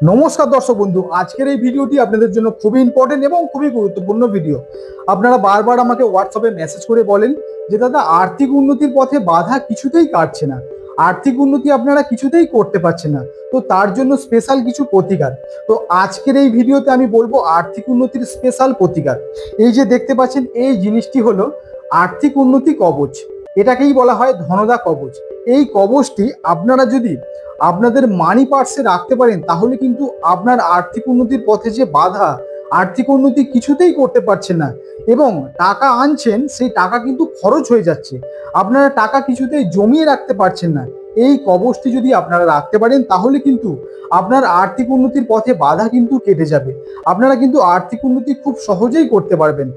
নমস্কার দর্শক বন্ধু, আজকের এই ভিডিওটি আপনাদের জন্য খুবই ইম্পর্টেন্ট এবং খুবই গুরুত্বপূর্ণ ভিডিও। আপনারা বারবার আমাকে হোয়াটসঅ্যাপে মেসেজ করে বলেন যে দাদা, আর্থিক উন্নতির পথে বাধা কিছুতেই কাটছে না, আর্থিক উন্নতি আপনারা কিছুতেই করতে পারছেন না, তো তার জন্য স্পেশাল কিছু প্রতিকার। তো আজকের এই ভিডিওতে আমি বলবো আর্থিক উন্নতির স্পেশাল প্রতিকার। এই যে দেখতে পাচ্ছেন, এই জিনিসটি হলো আর্থিক উন্নতি কবচ। এটাকেই বলা হয় ধনদা কবচ। এই কবচটি আপনারা যদি আপনাদের মানি পার্সে রাখতে পারেন, তাহলে কিন্তু আপনার আর্থিক উন্নতির পথে যে বাধা, আর্থিক উন্নতি কিছুতেই করতে পারছেন না এবং টাকা আনছেন সেই টাকা কিন্তু খরচ হয়ে যাচ্ছে, আপনারা টাকা কিছুতেই জমিয়ে রাখতে পারছেন না, এই কবচটি যদি আপনারা রাখতে পারেন তাহলে কিন্তু আপনার আর্থিক উন্নতির পথে বাধা কিন্তু কেটে যাবে। আপনারা কিন্তু আর্থিক উন্নতি খুব সহজেই করতে পারবেন।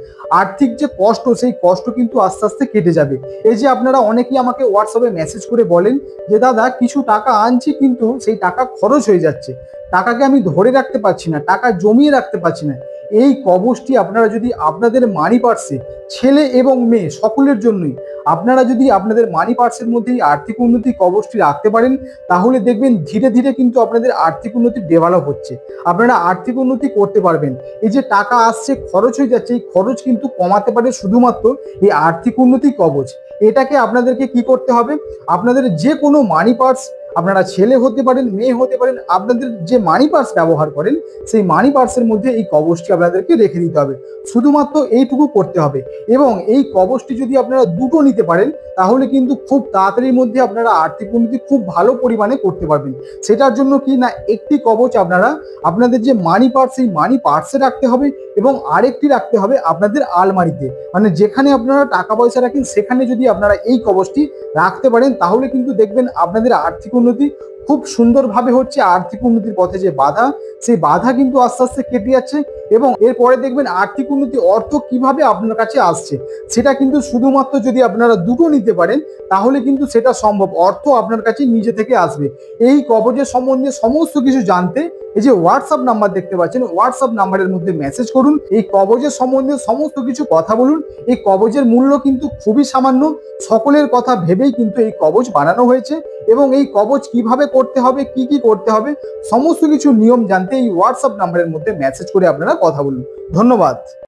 আর্থিক যে কষ্ট, সেই কষ্ট কিন্তু আস্তে আস্তে কেটে যাবে। এই যে আপনারা অনেকেই আমাকে হোয়াটসঅ্যাপে মেসেজ করে বলেন যে দাদা, কিছু টাকা আনছি কিন্তু সেই টাকা খরচ হয়ে যাচ্ছে, টাকাকে আমি ধরে রাখতে পারছি না, টাকা জমিয়ে রাখতে পারছি না। এই কবচটি আপনারা যদি আপনাদের মানি পার্সে, ছেলে এবং মেয়ে সকলের জন্যই, আপনারা যদি আপনাদের মানি পার্সের মধ্যে এই আর্থিক উন্নতি কবচটি রাখতে পারেন, তাহলে দেখবেন ধীরে ধীরে কিন্তু আপনাদের আর্থিক উন্নতি ডেভেলপ হচ্ছে, আপনারা আর্থিক উন্নতি করতে পারবেন। এই যে টাকা আসছে, খরচ হয়ে যাচ্ছে, এই খরচ কিন্তু কমাতে পারে শুধুমাত্র এই আর্থিক উন্নতি কবচ। এটাকে আপনাদেরকে কি করতে হবে, আপনাদের যে কোনো মানি পার্স, আপনারা ছেলে হতে পারেন, মেয়ে হতে পারেন, আপনাদের যে মানি পার্স ব্যবহার করেন সেই মানি পার্সের মধ্যে এই কবচটি আপনাদেরকে রেখে দিতে হবে। শুধুমাত্র এইটুকু করতে হবে। এবং এই কবচটি যদি আপনারা দুটো নিতে পারেন, তাহলে কিন্তু খুব তাড়াতাড়ির মধ্যে আপনারা আর্থিক উন্নতি খুব ভালো পরিমাণে করতে পারবেন। সেটার জন্য কি না, একটি কবচ আপনারা আপনাদের যে মানি পার্স, সেই মানি পার্সে রাখতে হবে এবং আরেকটি রাখতে হবে আপনাদের আলমারিতে, মানে যেখানে আপনারা টাকা পয়সা রাখেন সেখানে যদি আপনারা এই কবচটি রাখতে পারেন, তাহলে কিন্তু দেখবেন আপনাদের আর্থিক উন্নতি খুব সুন্দরভাবে হচ্ছে। আর্থিক উন্নতির পথে যে বাধা, সেই বাধা কিন্তু আস্তে আস্তে কেটে যাচ্ছে এবং এরপরে দেখবেন আর্থিক উন্নতি, অর্থ কিভাবে আপনার কাছে আসছে সেটা কিন্তু শুধুমাত্র যদি আপনারা দুটো নিতে পারেন, তাহলে কিন্তু সেটা সম্ভব, অর্থ আপনার কাছে নিজে থেকে আসবে। এই কবচের সম্বন্ধে সমস্ত কিছু জানতে এই যে হোয়াটসঅ্যাপ নাম্বার দেখতে পাচ্ছেন, হোয়াটসঅ্যাপ নাম্বারের মধ্যে মেসেজ করুন, এই কবচের সম্বন্ধে সমস্ত কিছু কথা বলুন। এই কবচের মূল্য কিন্তু খুবই সামান্য, সকলের কথা ভেবেই কিন্তু এই কবচ বানানো হয়েছে এবং এই কবচ কিভাবে করতে হবে, কি কি করতে হবে, সমস্ত কিছু নিয়ম জানতে এই হোয়াটসঅ্যাপ নাম্বারের মধ্যে মেসেজ করে আপনারা কথা বলুন। ধন্যবাদ।